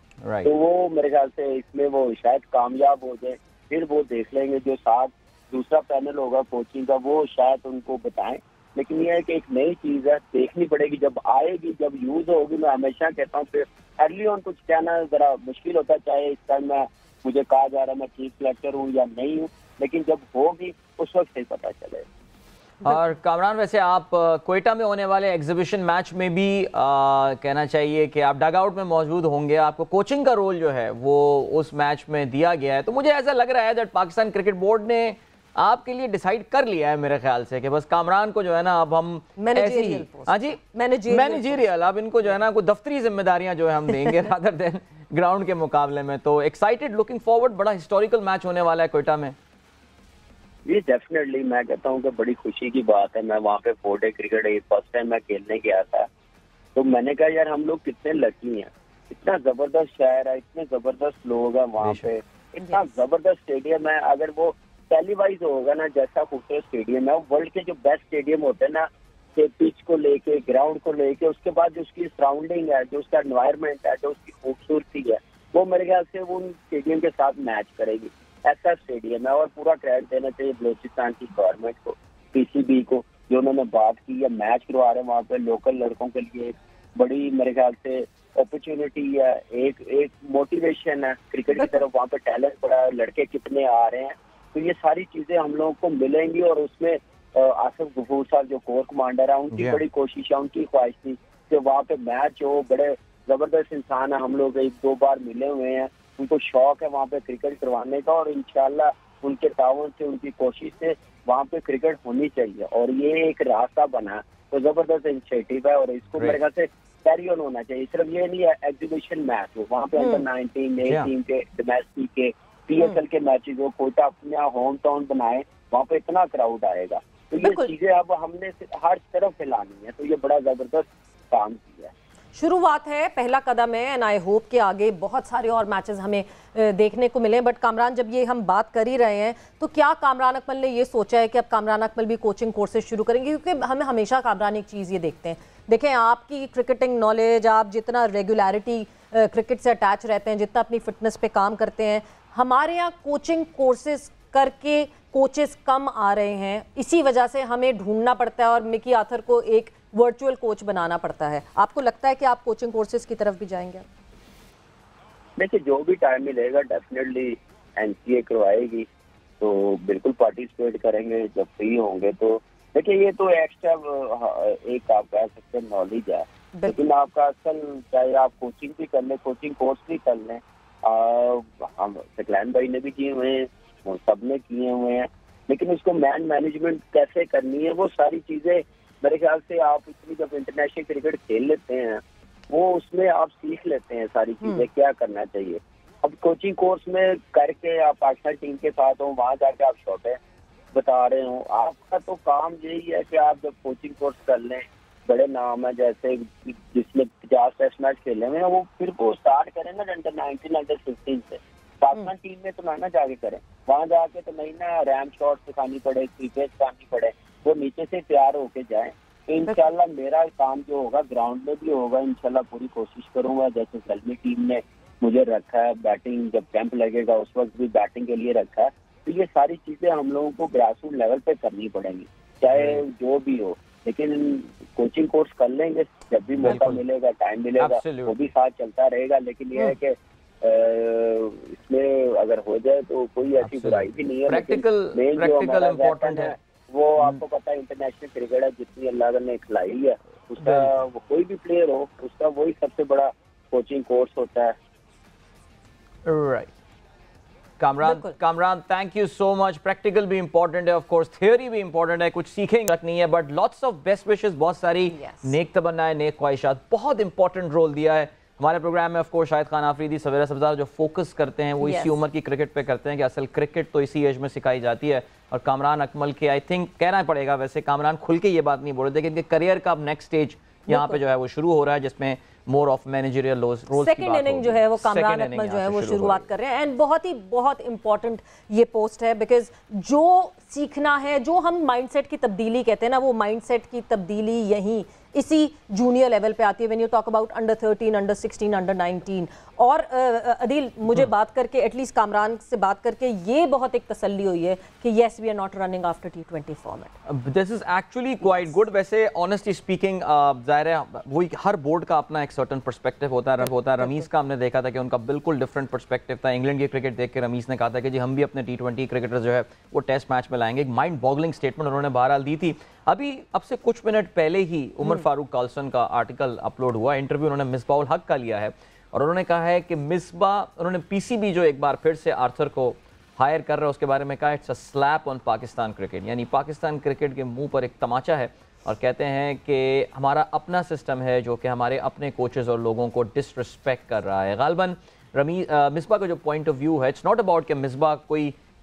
तो वो मेरे ख्याल से इसमें वो शायद कामयाब हो जाए, फिर वो देख लेंगे जो साथ दूसरा पैनल होगा कोचिंग का, वो शायद उनको बताएं। लेकिन ये है कि एक नई चीज है, देखनी पड़ेगी, जब आएगी, जब यूज होगी। मैं हमेशा कहता हूँ फिर अर्ली ऑन कुछ कहना जरा मुश्किल होता, चाहे इस टाइम मुझे कहा जा रहा है मैं चीफ कलेक्टर हूँ या नहीं हूँ, लेकिन जब होगी उस वक्त से पता चलेगा। और कामरान, वैसे आप क्वेटा में होने वाले एग्जीबिशन मैच में भी कहना चाहिए कि आप डग आउट में मौजूद होंगे, आपको कोचिंग का रोल जो है वो उस मैच में दिया गया है। तो मुझे ऐसा लग रहा है दैट पाकिस्तान क्रिकेट बोर्ड ने आपके लिए डिसाइड कर लिया है मेरे ख्याल से कि बस कामरान को जो है ना अब हम ऐसी ही, हाँ जी, मैनेजरियल, अब इनको जो है ना कोई दफ्तरी जिम्मेदारियां जो है हम देंगे रादर देन ग्राउंड के मुकाबले में। तो एक्साइटेड, लुकिंग फॉरवर्ड, बड़ा हिस्टोरिकल मैच होने वाला है क्वेटा में। ये डेफिनेटली मैं कहता हूँ कि बड़ी खुशी की बात है। मैं वहाँ पे 4 डे क्रिकेट फर्स्ट टाइम मैं खेलने गया था, तो मैंने कहा यार हम लोग कितने लकी हैं, इतना जबरदस्त शहर है, इतने जबरदस्त लोग हैं वहाँ पे, इतना जबरदस्त स्टेडियम है। अगर वो टेलीवाइज होगा ना, जैसा खूबसूरत स्टेडियम है, वर्ल्ड के जो बेस्ट स्टेडियम होते हैं ना, कि पिच को लेके, ग्राउंड को लेके, उसके बाद जो उसकी सराउंडिंग है, जो उसका एनवायरनमेंट है, जो उसकी खूबसूरती है, वो मेरे ख्याल से वो उन स्टेडियम के साथ मैच करेगी। ऐसा स्टेडियम है और पूरा क्रेडिट देना चाहिए बलोचिस्तान की गवर्नमेंट को, पीसीबी को, जो उन्होंने बात की है, मैच करवा रहे हैं वहाँ पे लोकल लड़कों के लिए। बड़ी मेरे ख्याल से अपॉर्चुनिटी है, एक मोटिवेशन है क्रिकेट की तरफ, वहाँ पे टैलेंट पड़ा है, लड़के कितने आ रहे हैं, तो ये सारी चीजें हम लोगों को मिलेंगी। और उसमें आसिफ गफूर साहब जो कोर कमांडर है, उनकी बड़ी कोशिश है, उनकी ख्वाहिश थी कि वहाँ पे मैच हो। बड़े जबरदस्त इंसान है, हम लोग 1-2 बार मिले हुए हैं, उनको शौक है वहाँ पे क्रिकेट करवाने का, और इंशाल्लाह उनके ताउन से, उनकी कोशिश से वहाँ पे क्रिकेट होनी चाहिए। और ये एक रास्ता बना, तो जबरदस्त इनिशिएटिव है और इसको मेरे ख्याल से कैरी ऑन होना चाहिए। सिर्फ ये नहीं है एग्जीबिशन मैच हो, वहाँ पे अंडर 19 18 के डोमेस्टिक के पीएसएल के मैचेस हो, कोटा अपना होम टाउन बनाए, वहाँ पे इतना क्राउड आएगा। तो ये चीजें अब हमने हर तरफ फैलानी है, तो ये बड़ा जबरदस्त काम किया है। शुरुआत है, पहला कदम है, एंड आई होप कि आगे बहुत सारे और मैचेस हमें देखने को मिले। बट कामरान, जब ये हम बात कर ही रहे हैं, तो क्या कामरान अकमल ने ये सोचा है कि अब कामरान अकमल भी कोचिंग कोर्सेज शुरू करेंगे? क्योंकि हमें हमेशा कामरान एक चीज़ ये देखते हैं, देखें आपकी क्रिकेटिंग नॉलेज, आप जितना रेगुलरिटी क्रिकेट से अटैच रहते हैं, जितना अपनी फिटनेस पे काम करते हैं, हमारे यहाँ कोचिंग कोर्सेज करके कोचेस कम आ रहे हैं, इसी वजह से हमें ढूंढना पड़ता है। और मिकी आथर को एक वर्चुअल कोच बनाना पड़ता है। आपको लगता है कि आप कोचिंग कोर्सेज की तरफ भी जाएंगे? देखिए, जो भी टाइम मिलेगा डेफिनेटली एनसीए करवाएगी, तो बिल्कुल पार्टिसिपेट करेंगे जब फ्री होंगे। तो देखिए, ये तो एक्स्ट्रा एक आप कह सकते हैं नॉलेज है, लेकिन आपका असल चाहे आप कोचिंग भी कर लें, कोचिंग कोर्स भी कर लें, हम सकलैन भाई ने भी किए हुए हैं, सब ने किए हुए हैं, लेकिन उसको मैनेजमेंट कैसे करनी है, वो सारी चीजें मेरे ख्याल से आप इतनी जब इंटरनेशनल क्रिकेट खेल लेते हैं वो उसमें आप सीख लेते हैं सारी चीजें क्या करना चाहिए। अब कोचिंग कोर्स में करके आप पाकिस्तान टीम के साथ हो, वहां जाके आप शॉर्टें बता रहे हो, आपका तो काम यही है कि आप जब कोचिंग कोर्स कर लें, बड़े नाम है जैसे जिसमें 50 टेस्ट मैच खेले हुए हैं, वो फिर वो स्टार्ट करें ना अंडर-19 अंडर-15 से, पाकिस्तान टीम में तो ना जाके करें, वहां जाके तो नहीं ना रैम शॉट सिखानी पड़े, क्रिकेट सिखानी पड़े, वो नीचे से तैयार होके जाएं। तो इंशाल्लाह मेरा काम जो होगा ग्राउंड में भी होगा, इंशाल्लाह पूरी कोशिश करूंगा। जैसे जलमी टीम ने मुझे रखा है बैटिंग, जब कैंप लगेगा उस वक्त भी बैटिंग के लिए रखा है, तो ये सारी चीजें हम लोगों को ग्रासरूट लेवल पे करनी पड़ेंगी, चाहे जो भी हो। लेकिन कोचिंग कोर्स कर लेंगे, जब भी मौका मिलेगा, टाइम मिलेगा, वो भी साथ चलता रहेगा। लेकिन ये है कि इसमें अगर हो जाए तो कोई ऐसी बुराई भी नहीं है। प्रैक्टिकल इम्पोर्टेंट है, वो आपको पता है इंटरनेशनल क्रिकेट है, जितनी अल्लाह ने खिलाई है उसका, कोई भी प्लेयर हो उसका वही सबसे बड़ा कोचिंग कोर्स होता है। Right Kamran, thank you so much. Practical भी इंपॉर्टेंट है, ऑफ कोर्स थियोरी भी इंपॉर्टेंट है, कुछ सीखेंगे तक नहीं है, but lots of best wishes, बहुत सारी नेक तमन्नाएं, नेक ख्वाहिशात, बहुत इंपॉर्टेंट रोल दिया है हमारे प्रोग्राम में। ऑफ कोर्स शाहिद खान आफरीदी, सवेरा सब्ज़ार जो फोकस करते हैं वो इसी उम्र की क्रिकेट पे करते हैं कि असल क्रिकेट तो इसी एज में सिखाई जाती है। और कामरान अकमल के आई थिंक कहना पड़ेगा, वैसे कामरान खुल के ये बात नहीं बोल रहे थे कि इनके करियर का अब नेक्स्ट स्टेज यहाँ पे जो है वो शुरू हो रहा है, जिसमें more of managerial roles, second inning जो है वो कामरान अकमल जो है वो शुरुआत कर रहे हैं। एंड बहुत इंपॉर्टेंट ये पोस्ट है, बिकॉज जो सीखना है, जो हम माइंडसेट की तब्दीली कहते हैं ना, वो माइंडसेट की तब्दीली यहीं इसी जूनियर लेवल पे आती है। When you talk about under 13, under 16, under 19। और अदील, मुझे बात करके, एटलीस्ट कामरान से बात करके ये बहुत एक तसल्ली हुई है कि yes we are not running after T20 format. This is actually quite good. वैसे ऑनेस्टली स्पीकिंग जाहिर है वही हर बोर्ड का अपना एक सर्टन पर्सपेक्टिव होता है। रमीज का हमने देखा था कि उनका बिल्कुल डिफरेंट पर्सपेक्टिव था। इंग्लैंड की क्रिकेट देख के रमीज ने कहा था कि जी हम भी अपने T20 क्रिकेटर जो है वो टेस्ट मैच में लाएंगे। एक माइंड बॉगलिंग स्टेटमेंट उन्होंने बहरहाल दी थी। अभी अब से कुछ मिनट पहले ही उमर फारूक कार्लसन का आर्टिकल अपलोड हुआ, इंटरव्यू उन्होंने मिसबाह उल हक का लिया है और उन्होंने कहा है कि उन्होंने पीसीबी जो एक बार फिर से आर्थर को हायर कर रहा है उसके बारे में कहा it's a slap on Pakistan cricket, यानी पाकिस्तान क्रिकेट के मुंह पर एक तमाचा है। और कहते हैं कि हमारा अपना सिस्टम है जो कि हमारे अपने कोचेज़ और लोगों को डिसरिस्पेक्ट कर रहा है। गालबन मिसबाह का जो पॉइंट ऑफ व्यू है, इट्स नॉट अबाउट कि मिसबाह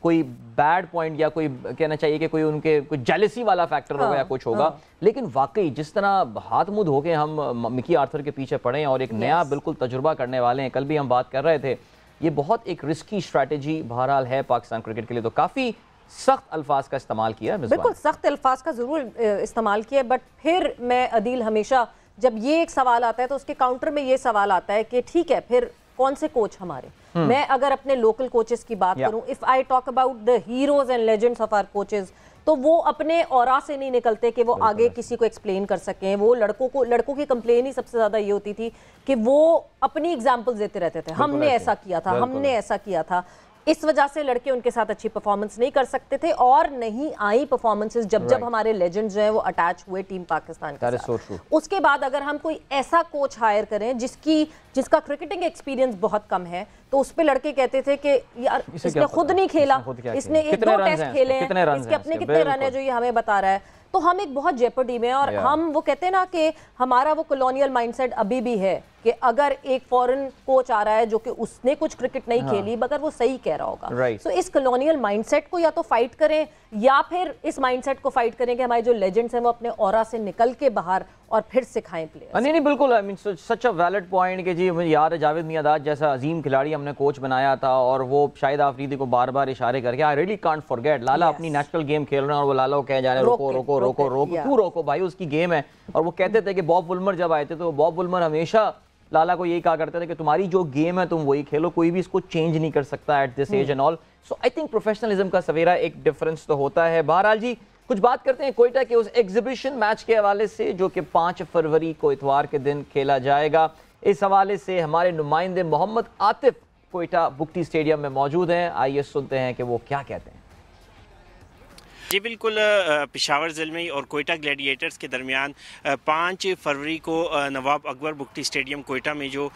कोई बैड पॉइंट या कोई कहना चाहिए कि कोई उनके कोई जेलसी वाला फैक्टर होगा या कुछ होगा, लेकिन वाकई जिस तरह हाथ मुंह धो के हम मिकी आर्थर के पीछे पड़े हैं और एक नया बिल्कुल तजुर्बा करने वाले हैं, कल भी हम बात कर रहे थे, ये बहुत एक रिस्की स्ट्रैटेजी बहरहाल है पाकिस्तान क्रिकेट के लिए। तो काफ़ी सख्त अल्फाज का इस्तेमाल किया है, बिल्कुल सख्त अल्फाज का जरूर इस्तेमाल किया। बट फिर मैं अदील हमेशा जब ये एक सवाल आता है तो उसके काउंटर में ये सवाल आता है कि ठीक है फिर कौन से कोच हमारे, मैं अगर अपने लोकल कोचेस की बात करूं, if I talk about the heroes and legends of our coaches, तो वो अपने ऑरा से नहीं निकलते कि वो आगे किसी को एक्सप्लेन कर सकें। वो लड़कों की कंप्लेन ही सबसे ज्यादा ये होती थी कि वो अपनी एग्जांपल्स देते रहते थे, हमने ऐसा किया था, हमने ऐसा किया था। इस वजह से लड़के उनके साथ अच्छी परफॉर्मेंस नहीं कर सकते थे और नहीं आई परफॉर्मेंसेस जब हमारे लेजेंड्स जो है वो अटैच हुए टीम पाकिस्तान के साथ। उसके बाद अगर हम कोई ऐसा कोच हायर करें जिसका क्रिकेटिंग एक्सपीरियंस बहुत कम है, तो उस पे लड़के कहते थे कि यार इसने खुद नहीं खेला, इसने 1-2 टेस्ट खेले हैं, इसके अपने कितने रन है जो ये हमें बता रहा है। तो हम एक बहुत जेपर्डी में, और हम वो कहते हैं ना कि हमारा वो कॉलोनियल माइंडसेट अभी भी है कि अगर एक फॉरेन कोच आ रहा है जो कि उसने कुछ क्रिकेट नहीं खेली मगर वो सही कह रहा होगा, सो इस कॉलोनियल माइंडसेट को या तो फाइट करें या फिर इस माइंडसेट को फाइट करें कि हमारे जो लेजेंड्स हैं वो अपने ऑरा से निकल के बाहर और फिर सिखाएं प्लेयर्स। नहीं बिल्कुल, I mean such a valid point कि जी मुझे याद है जावेद मियादाद जैसा अजीम खिलाड़ी हमने कोच बनाया था और वो शाहिद आफरीदी को बार बार इशारे करके आई रियली कांट फॉरगेट, लाला अपनी नेशनल गेम खेल रहे हैं और वो लाला को कह जा रहे हैं रोको रोको रोको रोको, तू रोको भाई उसकी गेम है। और वो कहते थे कि बॉब वुल्मर जब आए थे तो बॉब वुल्मर हमेशा लाला को यही कहा करते थे कि तुम्हारी जो गेम है तुम वही खेलो, कोई भी इसको चेंज नहीं कर सकता at this age and all. So I think professionalism का सवेरा एक डिफरेंस तो होता है। बहरहाल जी कुछ बात करते हैं कोयटा के उस एग्जीबिशन मैच के हवाले से जो कि 5 फरवरी को इतवार के दिन खेला जाएगा। इस हवाले से हमारे नुमाइंदे मोहम्मद आतिफ कोयटा बुक्टी स्टेडियम में मौजूद हैं। आइए सुनते हैं कि वो क्या कहते हैं। जी बिल्कुल, पेशावर ज़िले और कोयटा ग्लैडिएटर्स के दरमियान 5 फरवरी को नवाब अकबर बुक्टी स्टेडियम कोयटा में जो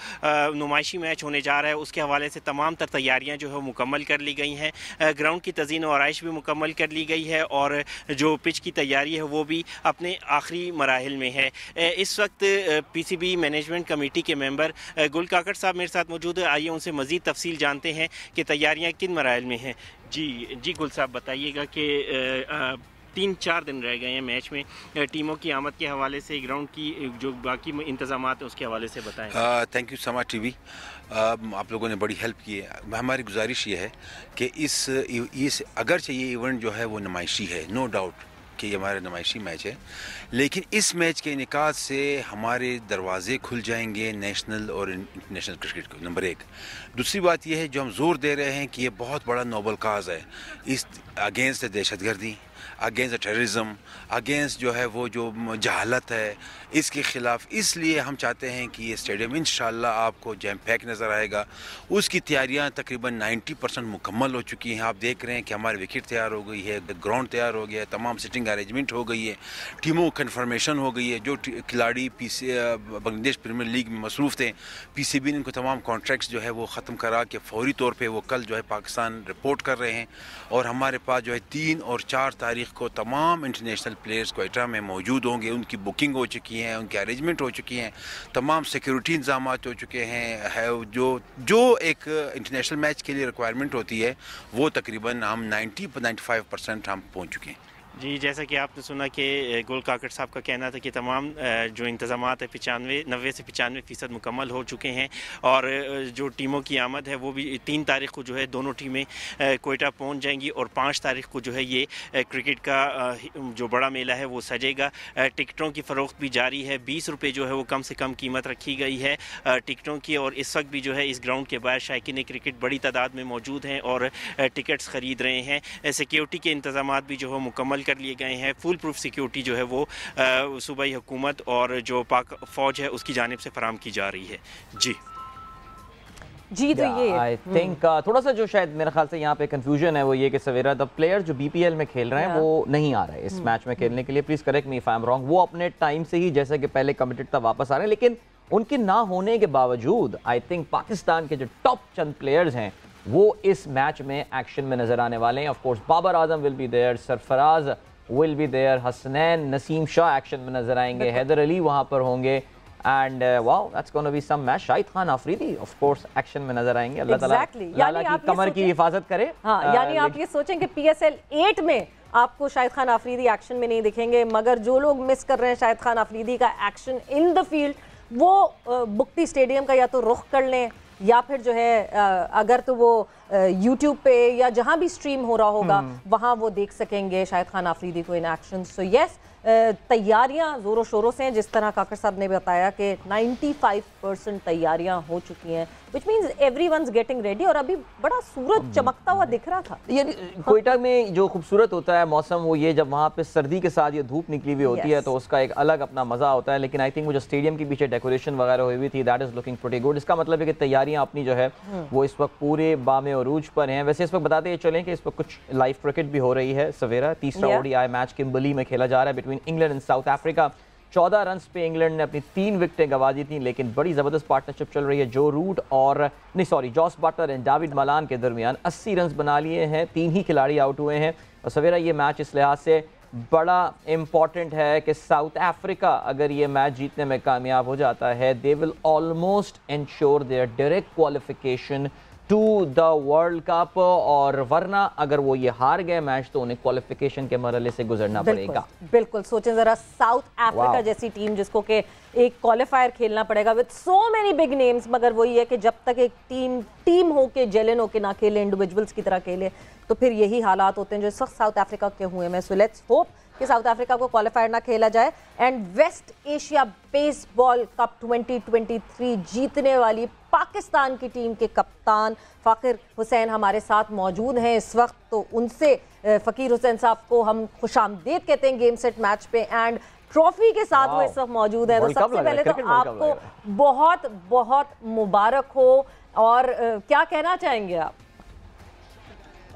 नुमाइशी मैच होने जा रहा है उसके हवाले से तमाम तर तैयारियां जो है मुकम्मल कर ली गई हैं। ग्राउंड की तज़ीन व आराइश भी मुकम्मल कर ली गई है और जो पिच की तैयारी है वो भी अपने आखिरी मराहिल में है। इस वक्त PCB मैनेजमेंट कमेटी के मेंबर गुल काकड़ साहब मेरे साथ मौजूद है। आइए उनसे मज़ीद तफसील जानते हैं कि तैयारियाँ किन मराहिल में हैं। जी गुल साहब बताइएगा कि 3-4 दिन रह गए हैं मैच में, टीमों की आमद के हवाले से ग्राउंड की जो बाकी इंतजाम हैं उसके हवाले से बताएं। थैंक यू समा टीवी, आप लोगों ने बड़ी हेल्प की है। हमारी गुजारिश ये है कि इस अगरचे ये इवेंट जो है वो नुमाइशी है, नो डाउट कि ये हमारा नुमाइशी मैच है, लेकिन इस मैच के इनेकाद से हमारे दरवाजे खुल जाएंगे नेशनल और इंटरनेशनल क्रिकेट को। नंबर 1। दूसरी बात यह है जो हम जोर दे रहे हैं कि ये बहुत बड़ा नोबल काज है, इस अगेंस्ट दहशतगर्दी, अगेंस्ट टेररिज्म, अगेंस्ट जो है वो जो जहालत है, इसके ख़िलाफ़। इसलिए हम चाहते हैं कि ये स्टेडियम इंशाल्लाह आपको जैम पैक नज़र आएगा। उसकी तैयारियां तकरीबन 90% मुकम्मल हो चुकी हैं। आप देख रहे हैं कि हमारी विकेट तैयार हो गई है, ग्राउंड तैयार हो गया है, तमाम सिटिंग अरेंजमेंट हो गई है, टीमों कन्फर्मेशन हो गई है। जो खिलाड़ी बांग्लादेश प्रीमियर लीग में मसरूफ़ थे, PCB ने इनको तमाम कॉन्ट्रैक्ट्स जो है वो ख़त्म करा के फौरी तौर पर वो कल जो है पाकिस्तान रिपोर्ट कर रहे हैं। और हमारे पास जो है 3 और 4 तारीख को तमाम इंटरनेशनल प्लेयर्स कोयटा में मौजूद होंगे। उनकी बुकिंग हो चुकी है, उनकी अरेंजमेंट हो चुकी हैं, तमाम सिक्योरिटी इंतजाम हो चुके हैं। जो एक इंटरनेशनल मैच के लिए रिक्वायरमेंट होती है वो तकरीबन हम 90-95% हम पहुंच चुके हैं। जी, जैसा कि आपने सुना कि गुल काकड़ साहब का कहना था कि तमाम जो इंतज़ामात है 90 से 95% मुकम्मल हो चुके हैं और जो टिमों की आमद है वो भी 3 तारीख को जो है दोनों टीमें कोयटा पहुंच जाएंगी और 5 तारीख को जो है ये क्रिकेट का जो बड़ा मेला है वो सजेगा। टिकटों की फ़रोख्त भी जारी है, 20 रुपये जो है वो कम से कम कीमत रखी गई है टिकटों की। और इस वक्त भी जो है इस ग्राउंड के बाहर शायकीन क्रिकेट बड़ी तादाद में मौजूद हैं और टिकट्स ख़रीद रहे हैं। सिक्योरिटी के इंतज़ाम भी जो है मुकम्मल कर लिए गए हैं। फुल प्रूफ सिक्योरिटी जो है वो सूबाई हुकूमत और जो पाक फौज है उसकी जानिब से फराम की जा रही है। जी तो ये आई थिंक थोड़ा सा जो शायद मेरे ख्याल से यहाँ पे कंफ्यूजन है वो ये कि सवेरा द प्लेयर जो BPL में खेल रहे हैं वो नहीं आ रहे इस मैच में खेलने के लिए। Please correct me if I am wrong. वो अपने टाइम से ही जैसे कि पहले कमिटेड था वापस आ रहे हैं, लेकिन उनके ना होने के बावजूद आई थिंक पाकिस्तान के जो टॉप चंद प्लेयर्स हैं वो इस मैच में एक्शन में नजर आने वाले हैं। Of course Babar Azam will be there, Sarfaraz will be there, Hasnain Naseem Shah action में नजर आएंगे, हैदर अली वहां पर होंगे and wow that's gonna be some match. Shahid Khan Afridi of course action में नजर आएंगे। अल्लाह ताला लाला की कमर की हिफाजत करे। हाँ, यानी आप ये सोचें कि PSL 8 में आपको शाहिद खान अफरीदी एक्शन में नहीं दिखेंगे, मगर जो लोग मिस कर रहे हैं शाहिद खान अफरीदी का एक्शन इन द फील्ड वो बुक्टी स्टेडियम का या तो रुख कर लें या फिर जो है अगर तो वो YouTube पे या जहां भी स्ट्रीम हो रहा होगा वहां वो देख सकेंगे शाहिद खान अफरीदी को इन एक्शन। सो यस, तैयारियां जोरों शोरों से हैं, जिस तरह काकर साहब ने बताया कि 95% तैयारियां हो चुकी हैं, which means everyone's getting ready. और अभी बड़ा सूरज चमकता हुआ दिख रहा था। यानी कोयटा में जो खूबसूरत होता है मौसम वो ये जब वहाँ पे सर्दी के साथ ये धूप निकली हुई होती है तो उसका एक अलग अपना मजा होता है। लेकिन आई थिंक वो जो स्टेडियम के पीछे डेकोरेशन वगैरह हुई हुई थी that is looking pretty good. इसका मतलब है कि तैयारियां अपनी जो है वो इस वक्त पूरे बामे अरूज पर हैं। वैसे इस वक्त बताते चलें कि इस वक्त कुछ लाइव क्रिकेट भी हो रही है सवेरा। तीसरा ODI मैच किम्बर्ली में खेला जा रहा है between England and south Africa. 14 run पे इंग्लैंड ने अपनी 3 विकेटें गंवा दी थी, लेकिन बड़ी जबरदस्त पार्टनरशिप चल रही है Jos Buttler and David Malan के दरमियान। 80 रन बना लिए हैं, 3 ही खिलाड़ी आउट हुए हैं। और सवेरा ये मैच इस लिहाज से बड़ा इंपॉर्टेंट है कि साउथ अफ्रीका अगर ये मैच जीतने में कामयाब हो जाता है they will almost ensure their direct qualification to the World Cup, और वरना अगर वो ये हार गए मैच तो उन्हें क्वालिफिकेशन के मरहले से गुजरना पड़ेगा। बिल्कुल सोचें जरा, साउथ अफ्रीका जैसी टीम जिसको कि एक क्वालिफायर खेलना पड़ेगा with so many big names, मगर वही है कि जब तक एक टीम हो के जेलन हो के ना खेले, इंडिविजुअल्स की तरह खेले, तो फिर यही हालात होते हैं जो इस वक्त साउथ अफ्रीका के हुए हैं। सो लेट्स होप कि साउथ अफ्रीका को क्वालिफायर ना खेला जाए। And West Asia Baseball Cup 2023 जीतने वाली पाकिस्तान की टीम के कप्तान फ़ाकिर हुसैन हमारे साथ मौजूद हैं इस वक्त, तो उनसे फ़कीर हुसैन साहब को हम खुशामदीद कहते हैं गेम सेट मैच पे, एंड ट्रॉफी के साथ वो इस वक्त मौजूद है। तो सबसे पहले तो आपको बहुत बहुत मुबारक हो, और क्या कहना चाहेंगे आप?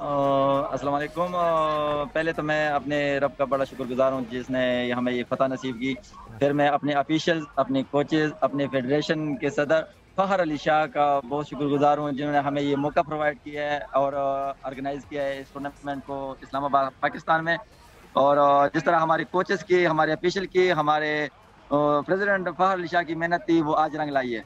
अस्सलाम वालेकुम। पहले तो मैं अपने रब का बड़ा शुक्रगुजार हूँ जिसने हमें ये फतह नसीब की। फिर मैं अपने ऑफिशियल्स, अपने कोचेस, अपने फेडरेशन के सदर फ़खर अली शाह का बहुत शुक्रगुजार हूँ जिन्होंने हमें ये मौका प्रोवाइड किया है और ऑर्गेनाइज़ किया है इस टूर्नामेंट को इस्लामाबाद पाकिस्तान में। और जिस तरह हमारे कोचेस की, हमारे ऑफिशियल की, हमारे प्रेसिडेंट फ़खर अली शाह की मेहनत थी वो आज रंग लाई है।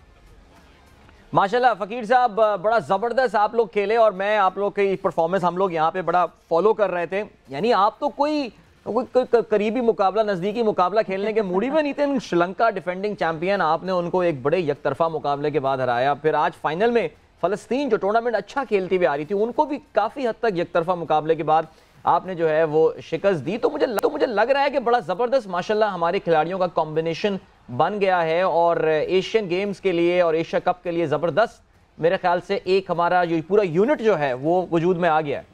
माशाल्लाह फ़कीर साहब, बड़ा ज़बरदस्त आप लोग खेले और मैं आप लोग की परफॉर्मेंस हम लोग यहाँ पे बड़ा फॉलो कर रहे थे। यानी आप तो कोई करीबी मुकाबला, नज़दीकी मुकाबला खेलने के मूडी में नहीं थे। श्रीलंका डिफेंडिंग चैंपियन, आपने उनको एक बड़े यकतरफा मुकाबले के बाद हराया। फिर आज फाइनल में फ़लस्तीन जो टूर्नामेंट अच्छा खेलती हुई आ रही थी उनको भी काफ़ी हद तक यकतरफा मुकाबले के बाद आपने जो है वो शिकस्त दी। तो मुझे लग रहा है कि बड़ा ज़बरदस्त माशाल्लाह हमारे खिलाड़ियों का कॉम्बिनेशन बन गया है और एशियन गेम्स के लिए और एशिया कप के लिए ज़बरदस्त मेरे ख्याल से एक हमारा जो पूरा यूनिट जो है वो वजूद में आ गया है।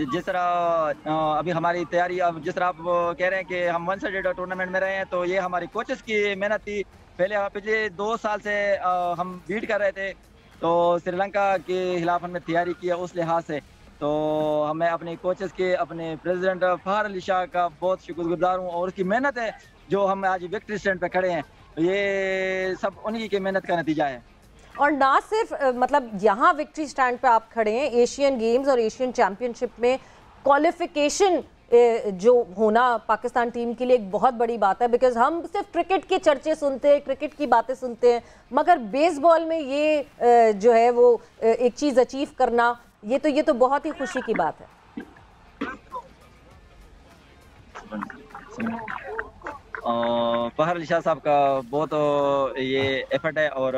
जिस तरह अभी हमारी तैयारी, अब जिस तरह आप कह रहे हैं कि हम वन साइडेड टूर्नामेंट में रहे हैं, तो ये हमारी कोचेस की मेहनत थी। पहले पिछले 2 साल से हम बीट कर रहे थे, तो श्रीलंका के खिलाफ हमने तैयारी की है उस लिहाज से। तो हमें अपने कोचेस के, अपने प्रेसिडेंट फ़खर अली शाह का बहुत शुक्रगुजार हूँ और उसकी मेहनत है जो हम आज विक्ट्री स्टैंड पे खड़े हैं, ये सब उन्हीं की मेहनत का नतीजा है। और ना सिर्फ मतलब यहाँ विक्ट्री स्टैंड पे आप खड़े हैं, एशियन गेम्स और एशियन चैंपियनशिप में क्वालिफिकेशन जो होना पाकिस्तान टीम के लिए एक बहुत बड़ी बात है। बिकॉज हम सिर्फ क्रिकेट के चर्चे सुनते हैं, क्रिकेट की बातें सुनते हैं, मगर बेसबॉल में ये जो है वो एक चीज़ अचीव करना, ये तो बहुत ही खुशी की बात है। फ़खर अली शाह साहब का बहुत ये एफर्ट है और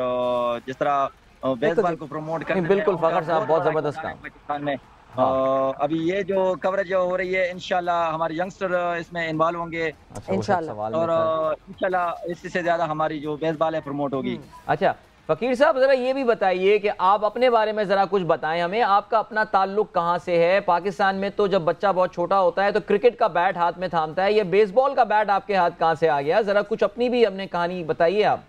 जिस तरह बेसबॉल को प्रमोट करने में बिल्कुल फ़खर साहब बहुत ज़बरदस्त काम पाकिस्तान में। अभी ये जो कवरेज हो रही है, इंशाल्लाह हमारे यंगस्टर इसमें इन्वॉल्व होंगे इंशाल्लाह, और इंशाल्लाह इससे ज़्यादा हमारी जो बेसबॉल है प्रमोट होगी। अच्छा फ़कीर साहब, ज़रा ये भी बताइए कि आप अपने बारे में ज़रा कुछ बताएं हमें, आपका अपना ताल्लुक कहाँ से है? पाकिस्तान में तो जब बच्चा बहुत छोटा होता है तो क्रिकेट का बैट हाथ में थामता है, ये बेसबॉल का बैट आपके हाथ कहाँ से आ गया? ज़रा कुछ अपनी भी हमने कहानी बताइए आप।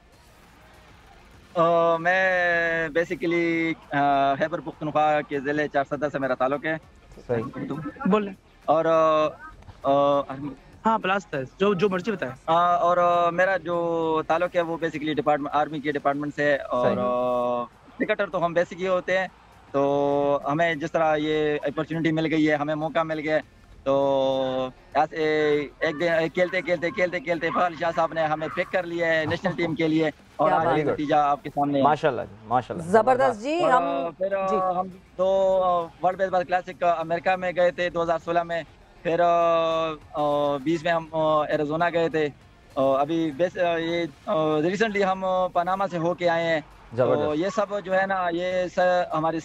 मैं बेसिकली खैबर पुख्तनख्वा के ज़िले 4 से मेरा ताल्लुक है। सही बोल। और हाँ ब्लास्ट है, जो मर्जी बताए। और मेरा जो ताल्लुक है वो बेसिकली डिपार्टमेंट, आर्मी के डिपार्टमेंट से। और क्रिकेटर तो हम बेसिक ही होते हैं, तो हमें जिस तरह ये अपॉर्चुनिटी मिल गई है, हमें मौका मिल गया, तो ऐसे एक दिन खेलते फ़खर अली शाह साहब ने हमें पिक कर लिया है नेशनल टीम के लिए, और आज ये नतीजा आपके सामने माशाल्लाह माशाल्लाह जबरदस्त जी। फिर हम 2 वर्ल्ड बेसबॉल क्लासिक अमेरिका में गए थे 2016 में, फिर 20 में हम एरिज़ोना गए थे, अभी ये रिसेंटली हम पनामा से होके आए हैं। तो ये सब जो है ना, ये हमारे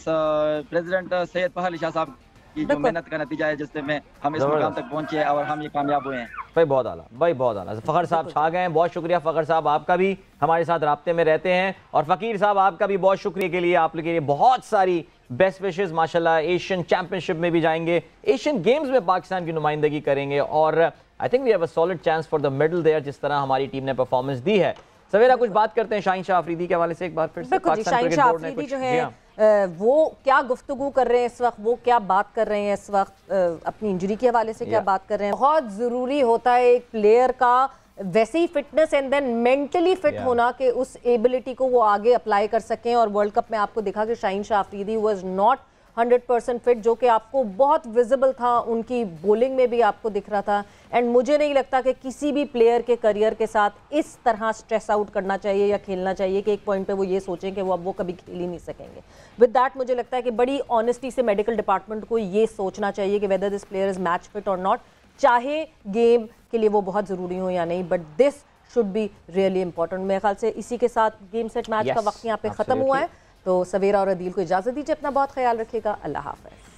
प्रेसिडेंट सैयद फ़खर अली शाह साहब की जो मेहनत का नतीजा है, जिससे में हम इस मुकाम तक पहुंचे हैं और हम ये कामयाब हुए हैं। भाई बहुत आला, भाई बहुत आला। फ़खर साहब छा गए हैं, बहुत शुक्रिया फ़खर साहब, आपका भी हमारे साथ राब्ते में रहते हैं। और फ़कीर साहब आपका भी बहुत शुक्रिया के लिए, आप लोग के लिए बहुत सारी बेस्ट विशेज़। माशाल्लाह एशियन चैंपियनशिप में भी जाएंगे, एशियन गेम्स में पाकिस्तान की नुमाइंदगी करेंगे, और I think we have a solid chance for the medal there, जिस तरह हमारी टीम ने परफॉर्मेंस दी है। सवेरा कुछ बात करते हैं शाहीन शाह अफरीदी के हवाले से एक बार फिर से। शाहीन शाह अफरीदी जो है वो क्या गुफ्तगू कर रहे हैं इस वक्त, वो क्या बात कर रहे हैं इस वक्त, अपनी इंजरी के हवाले से क्या बात कर रहे हैं। बहुत ज़रूरी होता है एक प्लेयर का वैसे ही fitness and then mentally fit होना कि उस एबिलिटी को वो आगे अप्लाई कर सकें। और वर्ल्ड कप में आपको देखा कि Shaheen Shah Afridi was not 100% fit, जो कि आपको बहुत विजिबल था, उनकी बॉलिंग में भी आपको दिख रहा था। एंड मुझे नहीं लगता कि किसी भी प्लेयर के करियर के साथ इस तरह स्ट्रेस आउट करना चाहिए या खेलना चाहिए कि एक पॉइंट पे वो ये सोचें कि वो कभी खेल ही नहीं सकेंगे। विद दैट मुझे लगता है कि बड़ी ऑनेस्टी से मेडिकल डिपार्टमेंट को ये सोचना चाहिए कि whether this player is match fit और नॉट, चाहे गेम के लिए वो बहुत ज़रूरी हो या नहीं, but this should be really important. मेरे ख्याल से इसी के साथ गेम सेट मैच का वक्त यहाँ पे ख़त्म हुआ है। तो सवेरा और अदील को इजाज़त दीजिए, अपना बहुत ख्याल रखिएगा, अल्लाह हाफ़िज़।